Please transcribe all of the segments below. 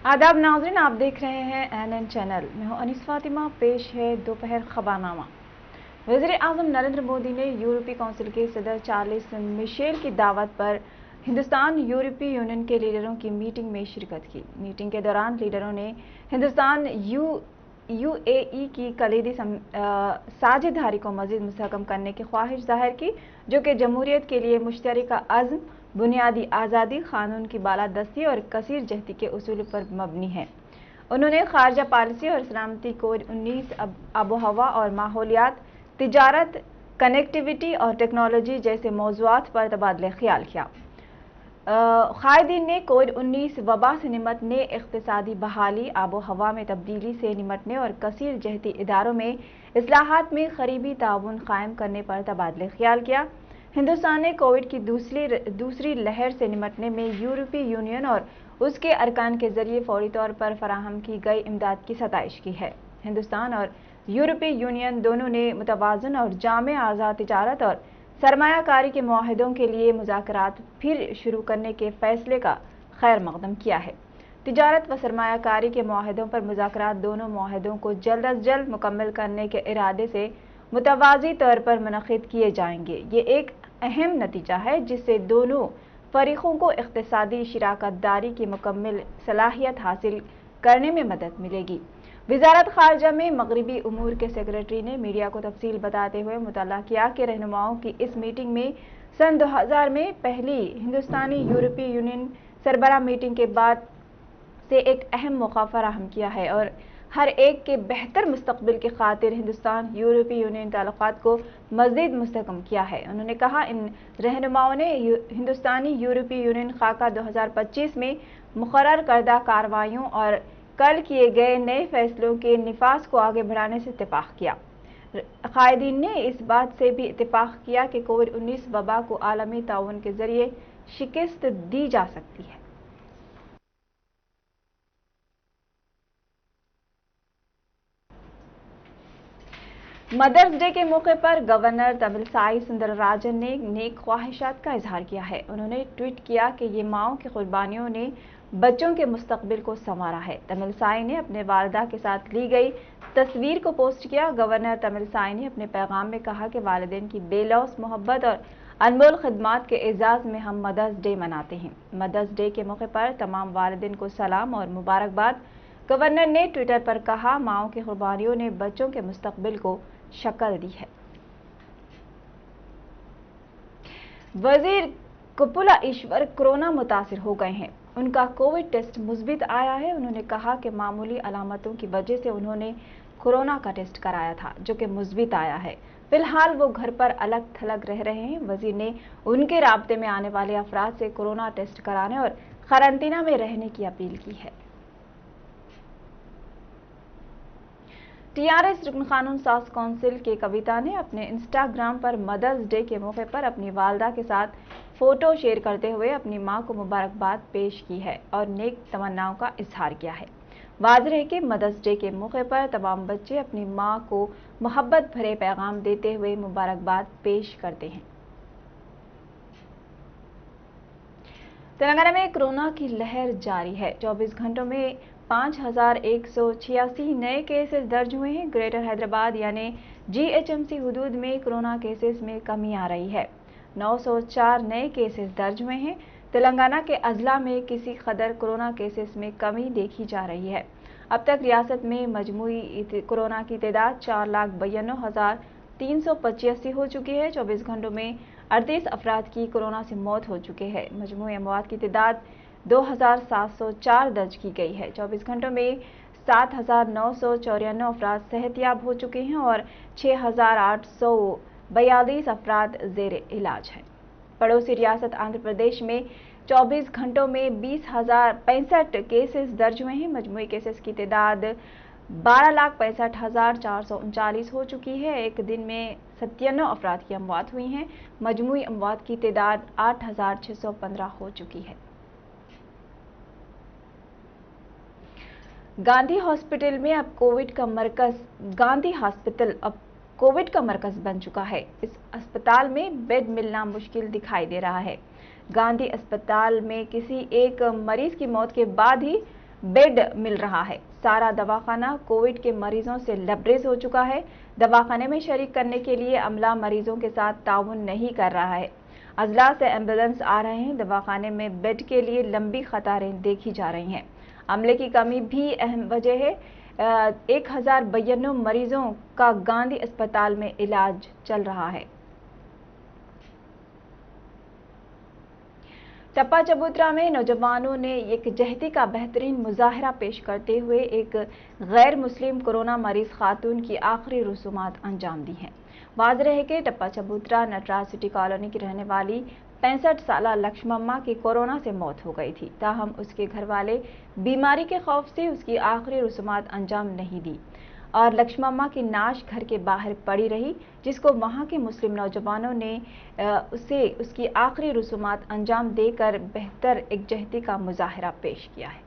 आदाब नाज़रीन, आप देख रहे हैं NN चैनल। मैं हूं अनीस फातिमा। पेश है दोपहर खबरनामा। वज़ीर आज़म नरेंद्र मोदी ने यूरोपीय काउंसिल के सदर चार्ल्स मिशेल की दावत पर हिंदुस्तान यूरोपीय यूनियन के लीडरों की मीटिंग में शिरकत की। मीटिंग के दौरान लीडरों ने हिंदुस्तान UAE की कलीदी साझेदारी को मज़ीद मुस्तहकम करने की ख्वाहिश ज़ाहिर की, जो कि जमहूरियत के लिए मुश्तरका अज़्म, बुनियादी आज़ादी, कानून की बालादस्ती और कसीर जहती के उसूल पर मबनी है। उन्होंने खारजा पॉलिसी और सलामती, कोविड-19, आबोहवा और माहौलियात, तिजारत, कनेक्टिविटी और टेक्नोलॉजी जैसे मौज़ूआत पर तबादला ख्याल किया। कायदीन ने कोविड-19 वबा से निमटने, इक़्तिसादी बहाली, आबो हवा में तब्दीली से निमटने और कसीर जहती इदारों में इस्लाहात में करीबी ताउन कायम करने पर तबादला ख्याल किया। हिंदुस्तान ने कोविड की दूसरी लहर से निमटने में यूरोपीय यूनियन और उसके अरकान के जरिए फौरी तौर पर फराहम की गई इमदाद की सताइश की है। हिंदुस्तान और यूरोपीय यूनियन दोनों ने मुतवाज़न और जामे आज़ाद तिजारत और सरमायाकारी के मुआहदों के लिए मुज़ाकरात फिर शुरू करने के फैसले का खैर मकदम किया है। तिजारत व सरमायाकारी के मुआहदों पर मुज़ाकरात दोनों मुआहदों को जल्द अज जल्द मुकम्मल करने के इरादे से मुतवाज़ी तौर पर मुनक़िद किए जाएंगे। ये एक अहम नतीजा है जिससे दोनों फरीकों को इक़्तिसादी शिराकत दारी की मुकम्मल सलाहियत हासिल करने में मदद मिलेगी। वज़ारत ख़ारजा में मग़रिबी उमूर के सेक्रेटरी ने मीडिया को तफसील बताते हुए मुतल्ला किया कि रहनुमाओं की इस मीटिंग में सन 2000 में पहली हिंदुस्तानी यूरोपीय यूनियन सरबराह मीटिंग के बाद से एक अहम मौका फराहम किया है और हर एक के बेहतर मुस्तक़बिल की खातिर हिंदुस्तान यूरोपीय यूनियन ताल्लुकात को मज़ीद मुस्तहकम किया है। उन्होंने कहा, इन रहनुमाओं ने हिंदुस्तानी यूरोपीय यूनियन खाका 2025 में मुक़र्रर करदा कार्रवाइयों और कल किए गए नए फैसलों के निफाज को आगे बढ़ाने से इत्तेफाक किया। कायदीन ने इस बात से भी इत्तेफाक किया कि कोविड-19 वबा को आलमी ताउन के जरिए शिकस्त दी जा सकती है। मदर्स डे के मौके पर गवर्नर तमिलसाई सुंदरराजन ने नेक ख्वाहिशात का इजहार किया है। उन्होंने ट्वीट किया कि ये माओं की कुर्बानियों ने बच्चों के मुस्तकबिल को संवारा है। तमिलसाई ने अपने वालिदा के साथ ली गई तस्वीर को पोस्ट किया। गवर्नर तमिलसाई ने अपने पैगाम में कहा कि वालिदैन की बेलौस मोहब्बत और अनमोल खिदमात के एजाज़ में हम मदर्स डे मनाते हैं। मदर्स डे के मौके पर तमाम वालिदैन को सलाम और मुबारकबाद। गवर्नर ने ट्विटर पर कहा, माओं की कुर्बानियों ने बच्चों के मुस्तकबिल को शक्ल दी है। वजीर कुपुला ईश्वर कोरोना मुतासिर हो गए हैं। उनका कोविड टेस्ट मुस्बित आया है। उन्होंने कहा कि मामूली अलामतों की वजह से उन्होंने कोरोना का टेस्ट कराया था, जो कि मुस्बित आया है। फिलहाल वो घर पर अलग थलग रह रहे हैं। वजीर ने उनके राब्ते में आने वाले अफराद से कोरोना टेस्ट कराने और क्वारंटीना में रहने की अपील की है। TRS रुकन कानून साज काउंसिल के कविता ने अपने इंस्टाग्राम पर मदर्स डे के मौके पर अपनी वालदा के साथ फोटो शेयर करते हुए अपनी मां को मुबारकबाद पेश की है और नेक तमन्नाओं का इजहार किया है। वाज़ेह है कि मदर्स डे के मौके पर तमाम बच्चे अपनी मां को मोहब्बत भरे पैगाम देते हुए मुबारकबाद पेश करते हैं। तेलंगाना में कोरोना की लहर जारी है। 24 घंटों में 5186 नए केसेस दर्ज हुए हैं। ग्रेटर हैदराबाद यानी GHMC हुदूद में कोरोना केसेस में कमी आ रही है। 904 नए केसेस दर्ज हुए हैं। तेलंगाना के अजला में किसी कदर कोरोना केसेस में कमी देखी जा रही है। अब तक रियासत में मजमूई कोरोना की तादाद 4,92,385 हो चुकी है। 24 घंटों में 38 अफराद की कोरोना से मौत हो चुके हैं। मजमूई अमवात की तादाद 2704 दर्ज की गई है। 24 घंटों में 7,994 अफराद सेहतियाब हो चुके हैं और 6,842 अफराद जेर इलाज हैं। पड़ोसी रियासत आंध्र प्रदेश में 24 घंटों में 20,065 केसेस दर्ज हुए हैं। मजमूई केसेस की तादाद 12,65,439 हो चुकी है। एक दिन में 97 अफराद की अमवात हुई हैं। मजमूई अमवात की तादाद 8,615 हो चुकी है। गांधी हॉस्पिटल में अब कोविड का मरकज बन चुका है। इस अस्पताल में बेड मिलना मुश्किल दिखाई दे रहा है। गांधी अस्पताल में किसी एक मरीज की मौत के बाद ही बेड मिल रहा है। सारा दवाखाना कोविड के मरीजों से लबरेज हो चुका है। दवाखाने में शरीक करने के लिए अमला मरीजों के साथ ताउन नहीं कर रहा है। अजला से एम्बुलेंस आ रहे हैं। दवाखाने में बेड के लिए लंबी कतारें देखी जा रही हैं। अमले की कमी भी अहम वजह है। 1092 मरीजों का गांधी अस्पताल में इलाज चल रहा है। टप्पा चबूतरा में नौजवानों ने यकजहती का बेहतरीन मुजाहरा पेश करते हुए एक गैर मुस्लिम कोरोना मरीज खातून की आखिरी रसूमात अंजाम दी हैं। वाज़ेह है कि टप्पा चबूतरा नटराज सिटी कॉलोनी की रहने वाली 65 साला लक्ष्मम्मा की कोरोना से मौत हो गई थी। ताहम उसके घर वाले बीमारी के खौफ से उसकी आखिरी रसूमात अंजाम नहीं दी और लक्ष्मम्मा की नाश घर के बाहर पड़ी रही, जिसको वहां के मुस्लिम नौजवानों ने उसे उसकी आखिरी रसूमात अंजाम देकर बेहतर यकजहती का मुजाहरा पेश किया है।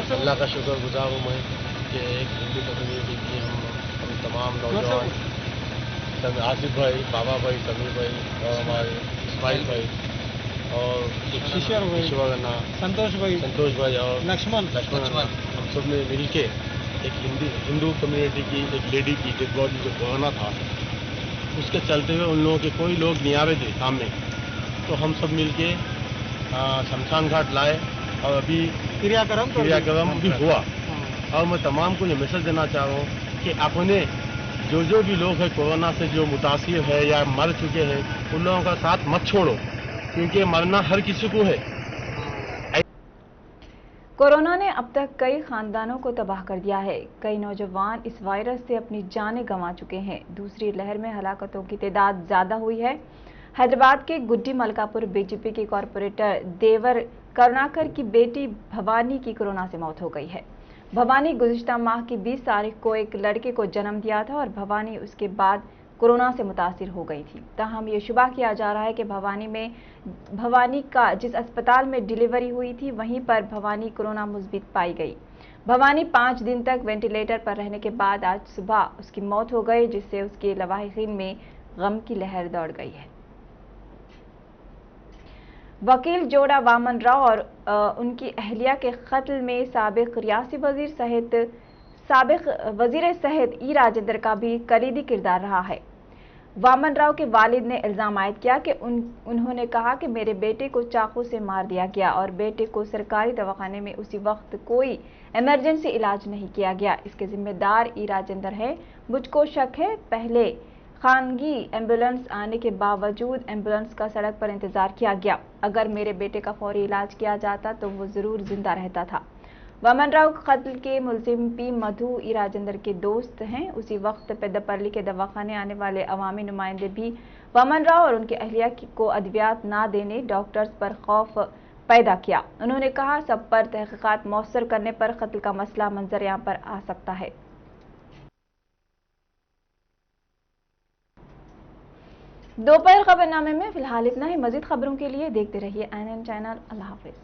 अल्लाह का शुक्र गुजार हूँ मैं कि एक हिंदू कम्युनिटी की हम तमाम नौजवान आसिफ भाई, बाबा भाई, समीर भाई और हमारे इस्माइल भाई और ईश्वर संतोष भाई और लक्ष्मण हम सब ने मिल के एक हिंदू कम्युनिटी की एक लेडी की डेड बॉडी जो कोरोना था उसके चलते हुए उन लोगों के कोई लोग नहीं आ रहे थे सामने, तो हम सब मिल के शमशान घाट लाए और अभी क्रियाक्रम भी हुआ। और मैं तमाम को ये मैसेज देना चाह रहा हूँ कि अपने जो भी लोग हैं कोरोना से जो मुतासिर है या मर चुके हैं उन लोगों का साथ मत छोड़ो, क्योंकि मरना हर किसी को है। कोरोना ने अब तक कई खानदानों को तबाह कर दिया है। कई नौजवान इस वायरस से अपनी जानें गंवा चुके हैं। दूसरी लहर में हलाकतों की तादाद ज्यादा हुई है। हैदराबाद के गुड्डी मलकापुर बीजेपी के कॉरपोरेटर देवर करुणाकर की बेटी भवानी की कोरोना से मौत हो गई है। भवानी गुज़िश्ता माह की 20 तारीख को एक लड़के को जन्म दिया था और भवानी उसके बाद कोरोना से मुतासिर हो गई थी। ताहम ये शुबा किया जा रहा है कि भवानी का जिस अस्पताल में डिलीवरी हुई थी वहीं पर भवानी कोरोना मुस्बित पाई गई। भवानी 5 दिन तक वेंटिलेटर पर रहने के बाद आज सुबह उसकी मौत हो गई, जिससे उसके लवाहिकीन में गम की लहर दौड़ गई है। वकील जोड़ा वामन राव और उनकी अहलिया के कत्ल में साबिक रियासी वजीर सहित ई राजेंद्र का भी कलीदी किरदार रहा है। वामन राव के वालिद ने इल्जाम आयद किया कि उन्होंने कहा कि मेरे बेटे को चाकू से मार दिया गया और बेटे को सरकारी दवाखाने में उसी वक्त कोई इमरजेंसी इलाज नहीं किया गया। इसके जिम्मेदार ई राजेंद्र है। मुझको शक है पहले खानगी एम्बुलेंस आने के बावजूद एम्बुलेंस का सड़क पर इंतजार किया गया। अगर मेरे बेटे का फौरी इलाज किया जाता तो वो जरूर जिंदा रहता था। वामन राव कत्ल के मुलजिम पी मधु ई राजेंद्र के दोस्त हैं। उसी वक्त पेद्दापल्ली के दवाखाने आने वाले अवामी नुमाइंदे भी वामन राव और उनके अहलिया को अद्वियात ना देने डॉक्टर्स पर खौफ पैदा किया। उन्होंने कहा सब पर तहकीकात मौसर करने पर कत्ल का मसला मंजर-ए-आम पर आ सकता है। दोपहर खबरनामे में फिलहाल इतना ही। मजीद खबरों के लिए देखते रहिए ANN चैनल। अल्लाह हाफिज।